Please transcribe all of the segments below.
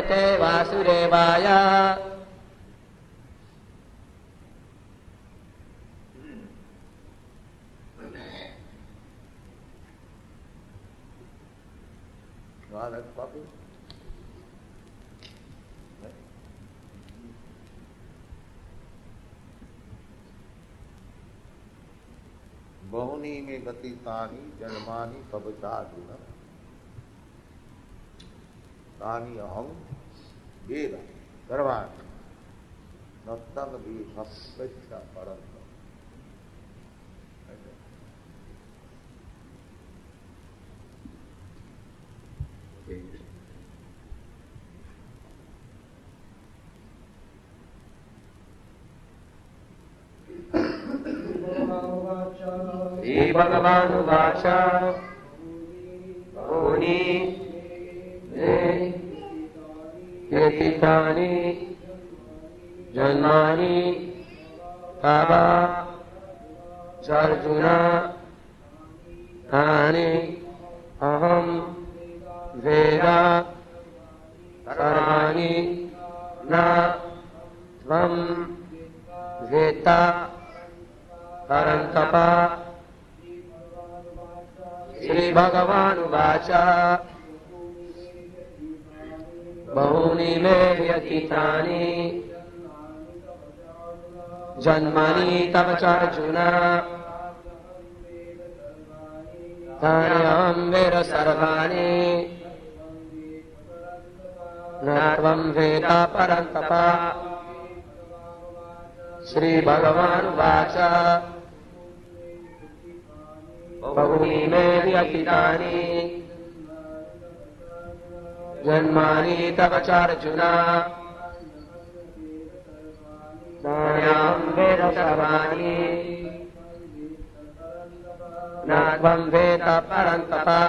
Namaste Vāsadevāya. बहुनी में गति तानी जन्मानी तब चार्जुन तानी अहम वेद सर्वाणि नत्तम भी भक्ष्य परंत Śrī Bhagavānu uvāca Bhūni Yatitāni Janmāni Tava Charjuna Tāni Aham Veda Sarvāni Na Tvam Veta Parantapa. Śrī Bhagavānu uvāca Bahūni me vyatitāni janmani tava charjuna tāni aham veda sarvāni na tvam veda parantapa. Śrī Bhagavānu uvāca Bahūni me vyatitāni janmani tava charjuna tāni aham veda sarvāni na tvam veda parantapa.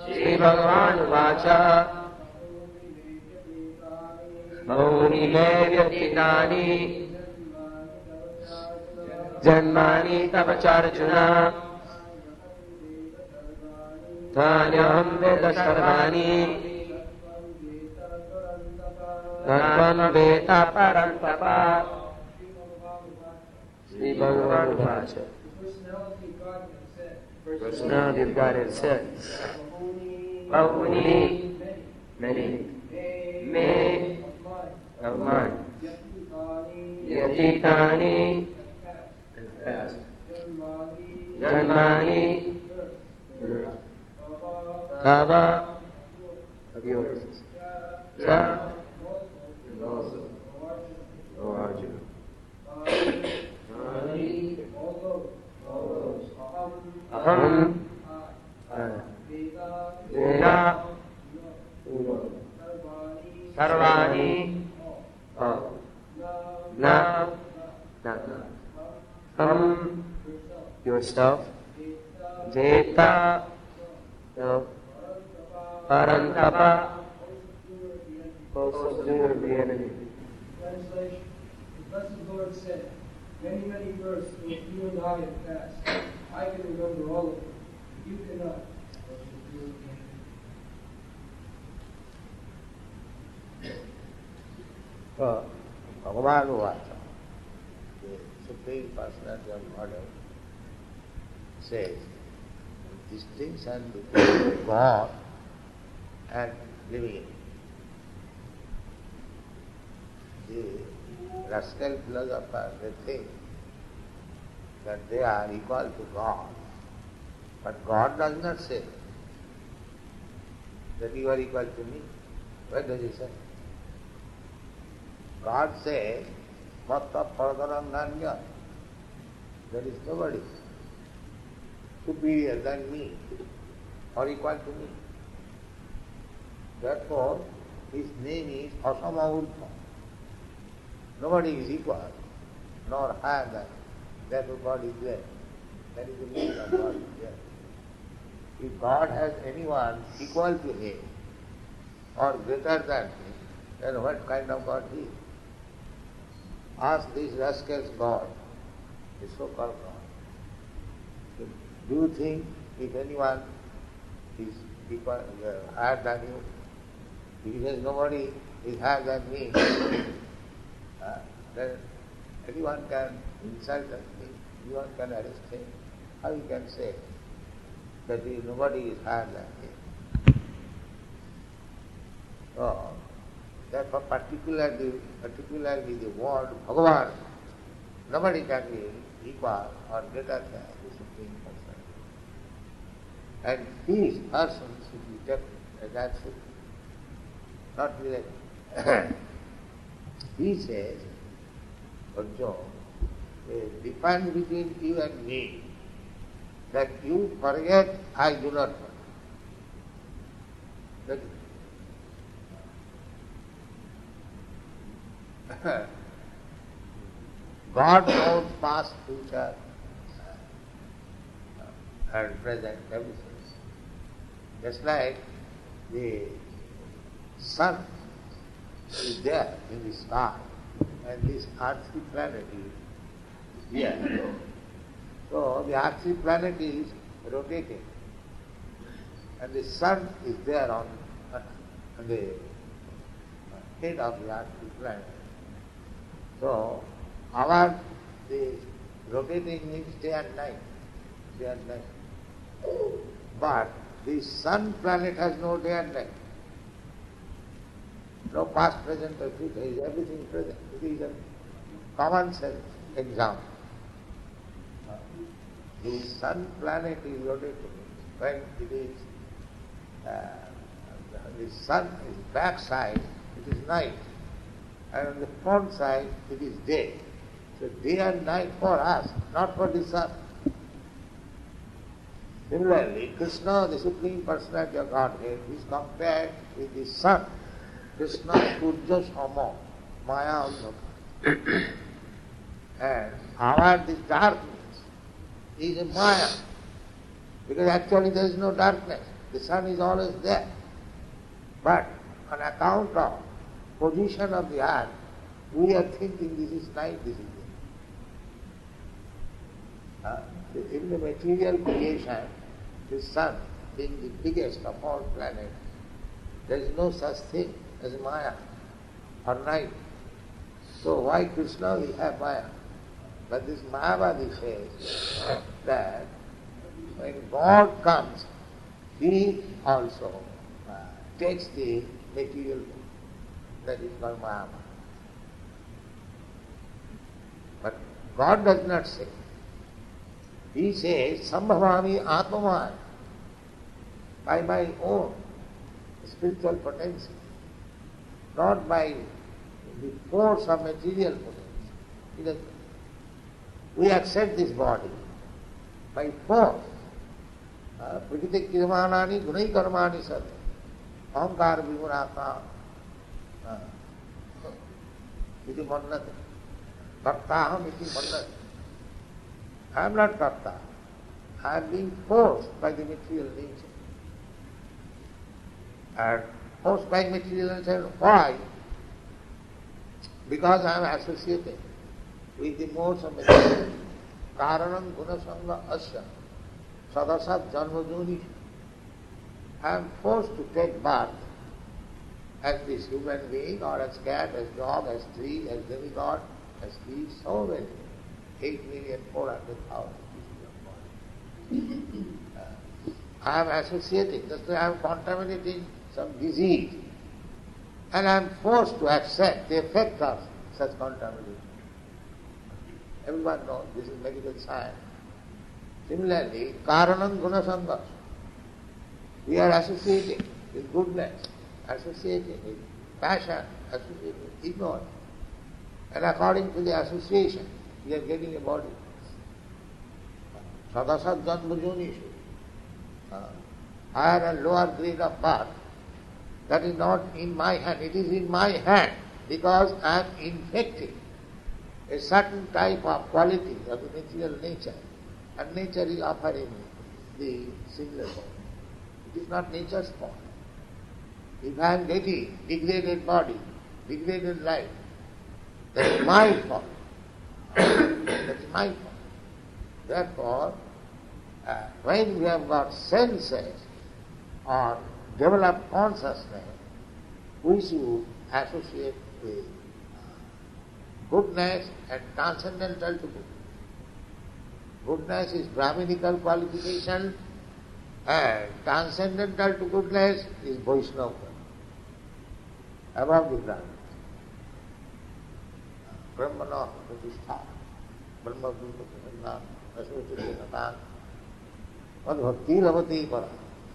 Śrī Bhagavānu uvāca Bahūni me vyatitāni janmani tava charjuna tāni aham veda sarvāni na tvam veda parantapa. Śrī Bhagavānu uvāca. Personality of Godhead says, Bahūni, many, me, of mine, Yatitāni, past, janmani, tava, of yours, sa, and also, O Arjuna. Aham, Veda, Sarvāni, na, yourself, Veta, Parantapa, subduer the enemy. Translation: the Blessed Lord said, many verses which you and I have passed. I can remember all of them. You cannot. Bhagavānu uvāca, the Supreme Personality of Godhead, says distinction between God and living. The rascal philosophers, they think that they are equal to God. But God does not say that you are equal to me. What does he say? God says, Matta Paradaranganya. There is nobody superior than me or equal to me. Therefore, his name is Asamahulpa. Nobody is equal, nor higher than that of God is there. That is the meaning of God is there. If God has anyone equal to him or greater than him, then what kind of God he is? Ask these rascals God, the so-called God. Do you think if anyone is equal, higher than you, Because nobody is higher than me, then anyone can insult us, anyone can arrest him. How you can say that nobody is higher than him? So, therefore particularly the word Bhagavan, nobody can be equal or greater than the Supreme Personality. And his person should be kept as absolute, not relative. He says, Arjuna, a difference between you and me, that you forget, I do not forget. God knows past, future, and present, everything. Just like the sun is there in the sky, and this earthly planet is here. So the earthly planet is rotating, and the sun is there on the head of the earthly planet. So the rotating means day and night. But the sun planet has no day and night. No past, present or future, is everything present. It is a common sense example. The sun planet is rotating. When it is, the sun is back side, it is night. And on the front side, it is day. So day and night for us, not for the sun. Similarly, Kṛṣṇa, the Supreme Personality of Godhead, is compared with the sun. Kṛṣṇa Surya Sama, Maya Uvāca. And this darkness is a Maya, because actually there is no darkness. The sun is always there. But on account of position of the earth, we are thinking this is night, this is day. In the material creation, the sun being the biggest of all planets, there is no such thing as Maya or night. So why Kṛṣṇa we have Maya? But this Mayavadi says that when God comes, He also takes the material form. That is called Mayavadi. But God does not say. He says, Sambhavami Atmamaya, by my own spiritual potential, not by the force of material potential. We accept this body by force. Prakriti kirmanani gunai karmani sarva. Ahankara vimurata. Iti mannati. Kartaham iti mannati. I am not karta. I am being forced by the material nature. And forced by material nature, why? Because I am associated with the modes of material. Karanam gunasanga asya sadasat janmajuni. I am forced to take birth as this human being, or as cat, as dog, as tree, as demigod, as fish, so many. 8,400,000 pieces of body. I am associating, just I am contaminating some disease, and I am forced to accept the effect of such contamination. Everyone knows this is medical science. Similarly, Karanam Gunasangas. We are associating with goodness, associating with passion, associating with ignorance. And according to the association, we are getting a body. Sadasat janmajonishu. Higher and lower grade of birth. That is not in my hand. It is in my hand because I am infecting a certain type of quality of the material nature. And nature is offering me the similar body. It is not nature's fault. If I am getting degraded body, degraded life, that is my fault. That is my fault. Therefore, when we have got senses or developed consciousness, we should associate with goodness and transcendental to goodness. Goodness is Brahminical qualification and transcendental to goodness is Vaishnava, above the Brahmin. Brahmana pratishtha, Brahma Bhuta Asvachita Bhakti Ravati Para.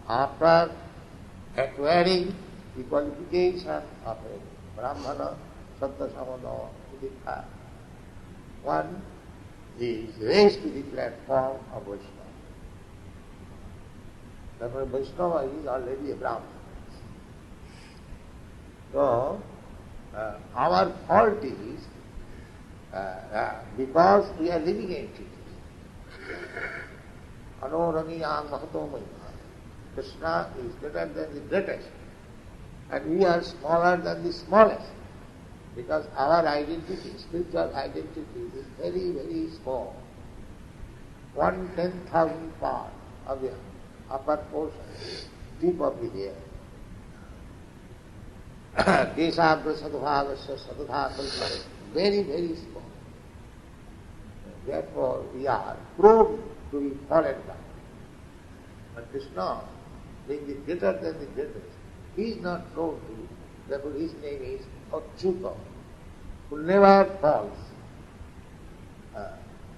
After acquiring the qualification of a Brahmana, Sattva Samana, Udikha, one is raised to the platform of Vaishnava. Therefore, Vaishnava is already a Brahmana. So, our fault is because we are living entities. Anoraniyam mahato mahima. Kṛṣṇa is greater than the greatest, and we are smaller than the smallest, because our identity, spiritual identity, is very, very small. 1/10,000 part of the upper portion, tip of the hair. Keshabra sadhvāgasya sadhākalpa, very, very small. Therefore, we are prone to be fallen down. But Kṛṣṇa, being the greater than the greatest, he is not prone to, therefore his name is Achyuta, who never falls.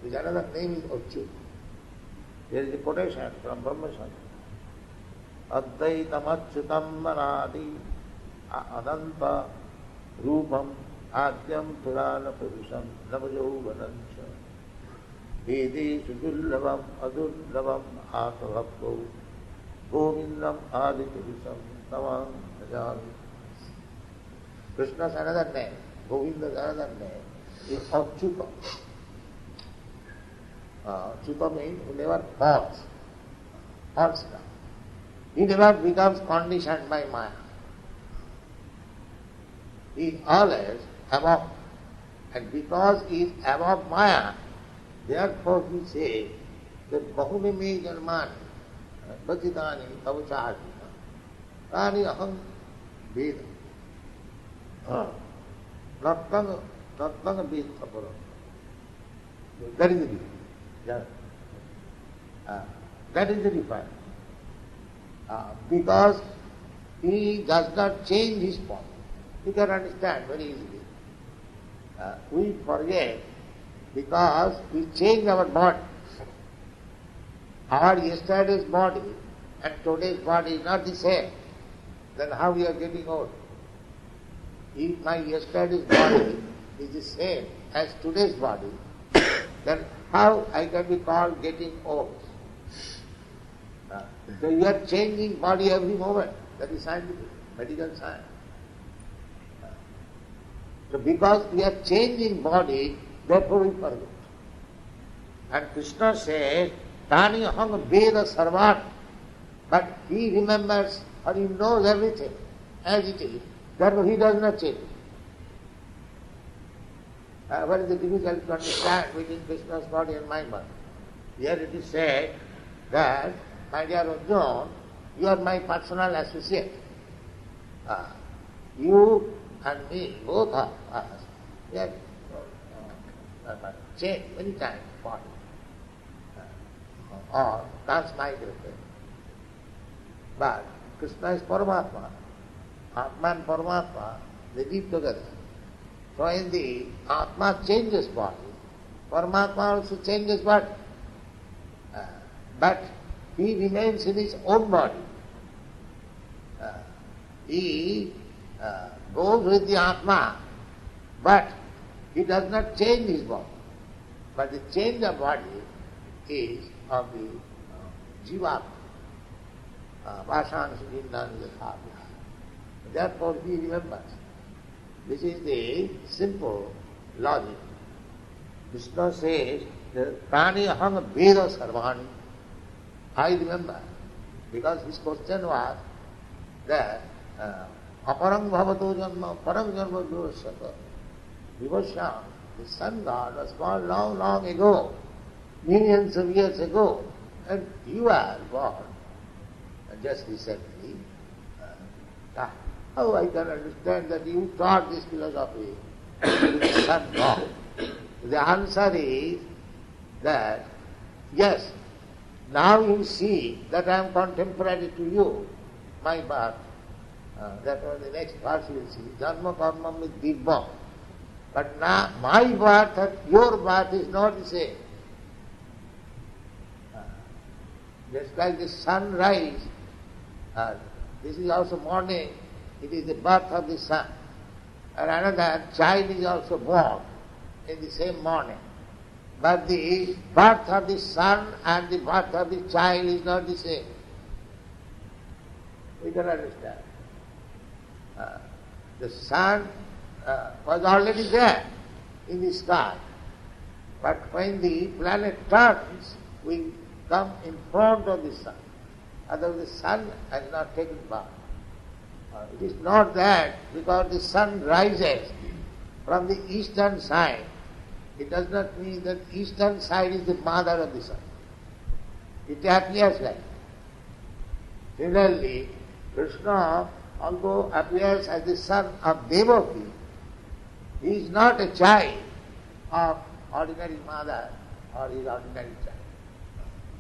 His another name is Achyuta. There is a quotation from Brahma Samhita. Advaitam achyutam manadi adanta rupam adyam purana purusham navajauvanancha vedi sudullavam adullavam atavabho govindam adipurusham tavam tajami. Kṛṣṇa's another name, Govinda's another name is Achyuta. Achyuta means who never falls down. He never becomes conditioned by Maya. He is always above. And because he is above Maya, therefore he says that Bahuni me janmani bhajitani avachāti tani aham veda. Nattanga veda param. That is the reason. That is the difference. Because he does not change his form. You can understand very easily. We forget because we change our body. Our yesterday's body and today's body is not the same. Then how we are getting old? If my yesterday's body is the same as today's body, then how I can be called getting old? So you are changing body every moment. That is scientific, medical science. So because we are changing body, therefore we forget. And Kṛṣṇa says, Tani aham veda sarvat. But he remembers or he knows everything as it is. Therefore he does not change. What is the difficulty to understand between Kṛṣṇa's body and my body? Here it is said that, my dear Arjuna, you are my personal associate. You and me, both of us, we have changed many times body or transmigrated. But Kṛṣṇa is Paramatma. Atma and Paramatma, they live together. So in the Atma changes body, Paramatma also changes body. But he remains in his own body. He goes with the Atma, but he does not change his body. But the change of body is of the Jīvātma. Vāṣāna sukhindāni yatha. Therefore he remembers. This is the simple logic. Kṛṣṇa says, Tani aham veda sarvāni. I remember, because his question was that aparang bhavato janma, parang janma vivashyata. Vivasya, the sun god was born long, long ago, millions of years ago, and you are born just recently. how I can understand that you taught this philosophy to the sun god? The answer is that, yes, now you see that I am contemporary to you, my birth. That was the next verse you will see. Dharma karma with divya. But now my birth and your birth is not the same. Just like the sunrise, this is also morning, it is the birth of the sun. And another child is also born in the same morning. But the birth of the son and the birth of the child is not the same. We can understand. The sun was already there in the sky. But when the planet turns, we come in front of the sun. Otherwise the sun has not taken birth. It is not that because the sun rises from the eastern side, it does not mean that eastern side is the mother of the sun. It appears like. Similarly, Kṛṣṇa, although appears as the son of Devaki, he is not a child of ordinary mother or his ordinary child.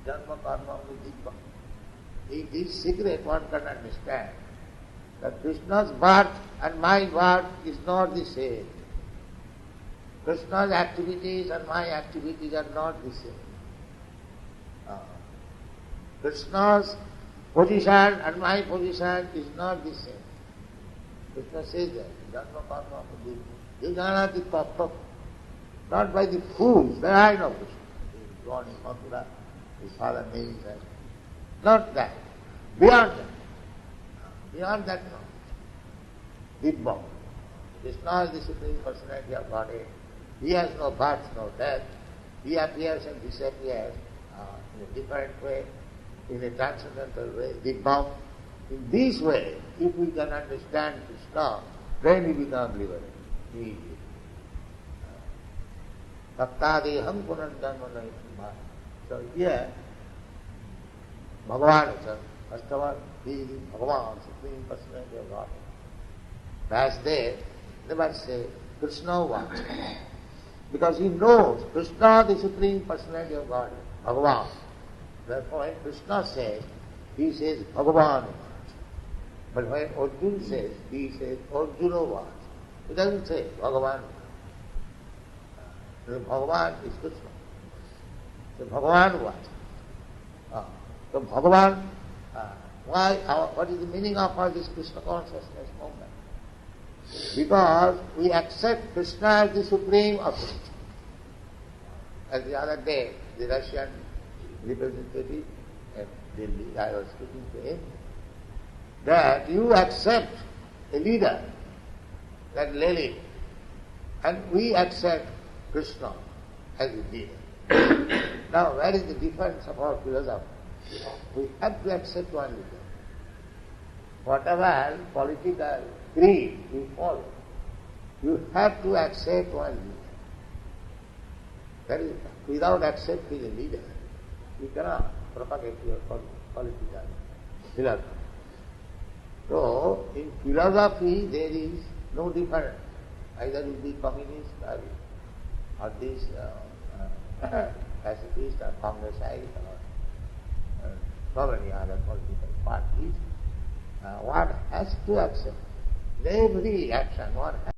Janma karma vidhikva. In this secret one can understand that Kṛṣṇa's birth and my birth is not the same. Kṛṣṇa's activities and my activities are not the same. Kṛṣṇa's position and my position is not the same. Kṛṣṇa says that, Janma karma vidhikva. Tattva. Not by the fools, there are no Kṛṣṇa. He is born in Mathura, his father named him. Not that. Beyond that. Beyond that, no. Vidya. Kṛṣṇa is the Supreme Personality of Godhead. He has no birth, no death. He appears and disappears in a different way, in a transcendental way, Vidya. In this way, if we can understand Kṛṣṇa, then we become liberated. Tattādeham punarjanma nahi. So here, Bhagavan is first of all, he is Bhagavan, Supreme Personality of Godhead. Vyāsadeva never say Kṛṣṇa uvāca. Because he knows Kṛṣṇa, the Supreme Personality of Godhead, Bhagavan. Therefore when Kṛṣṇa says, he says Bhagavan uvāca. But when Arjuna says, he says Arjuna uvāca. He doesn't say Bhagavan uvāca. So Bhagavan is Kṛṣṇa. So Bhagavan uvāca. So Bhagavan, what is the meaning of all this Kṛṣṇa consciousness movement? Because we accept Kṛṣṇa as the supreme authority. As the other day, the Russian representative at Delhi, I was speaking to him, that you accept a leader, that Lenin, and we accept Kṛṣṇa as a leader. Now, where is the difference of our philosophy? We have to accept one leader. Whatever political creed you follow, you have to accept one leader. That is, without accepting a leader, you cannot propagate your political philosophy. So, in philosophy there is no difference. Either you be communist or this pacifist or Congressite or so many other political parties. One has to accept. In every action one has